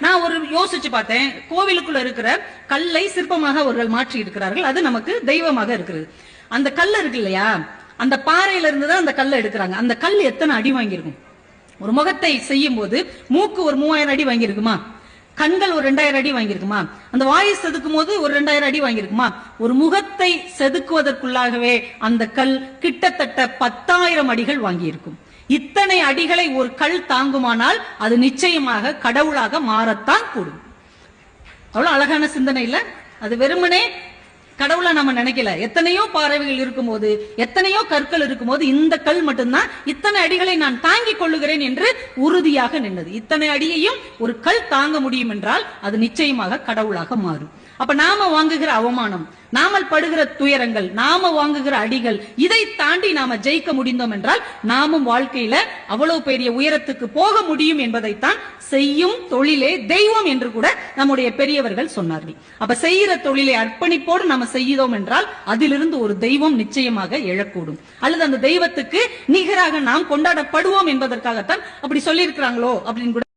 நான் ஒரு யோசிச்சு பார்த்தேன், கோவிலுக்குள்ள இருக்கிற கல்லை சிற்பமாக அவர்கள் மாற்றி இருக்கிறார்கள். அது நமக்கு தெய்வமாக இருக்கிறது. அந்த கல் இருக்கு இல்லையா, அந்த பாறையில இருந்துதான் அந்த கல்லை எடுக்கிறாங்க. அந்த கல் எத்தனை அடி வாங்கியிருக்கும்? ஒரு முகத்தை செய்யும் போது மூக்கு ஒரு 3000 அடி வாங்கியிருக்குமா? கண்கள் ஒரு 2000 அடி வாங்கியிருக்குமா? அந்த வாயை செதுக்கும் போது ஒரு 2000 அடி வாங்கியிருக்குமா? ஒரு முகத்தை செதுக்குவதற்குள்ளாகவே அந்த கல் கிட்டத்தட்ட 10,000 அடிகள் வாங்கியிருக்கும். இத்தனை அடிகளை ஒரு கல் தாங்குமானால் அது நிச்சயமாக கடவுளாக மாறத்தான் கூடும். அவ்வளவு அழகான சிந்தனை இல்ல? அது வெறுமனே கடவுளா நம்ம நினைக்கல. எத்தனையோ பாறைகள் இருக்கும்போது, எத்தனையோ கற்கள் இருக்கும்போது, இந்த கல் மட்டும்தான் இத்தனை அடிகளை நான் தாங்கிக் கொள்ளுகிறேன் என்று உறுதியாக நின்றது. இத்தனை அடியையும் ஒரு கல் தாங்க முடியும் என்றால் அது நிச்சயமாக கடவுளாக மாறும். அப்ப நாம வாங்குகிற அவமானம், நாமல் படுகிற துயரங்கள், நாம வாங்குகிற அடிகள், இதை தாண்டி நாம ஜெயிக்க முடிந்தோம் என்றால் நாமும் வாழ்க்கையில அவ்வளவு பெரிய உயரத்துக்கு போக முடியும் என்பதைத்தான் செய்யும் தொழிலே தெய்வம் என்று கூட நம்முடைய பெரியவர்கள் சொன்னார்கள். அப்ப செய்கிற தொழிலை அர்ப்பணிப்போடு நாம செய்தோம் என்றால் அதிலிருந்து ஒரு தெய்வம் நிச்சயமாக எழக்கூடும். அல்லது அந்த தெய்வத்துக்கு நிகராக நாம் கொண்டாடப்படுவோம் என்பதற்காகத்தான் அப்படி சொல்லி இருக்கிறாங்களோ அப்படின்னு கூட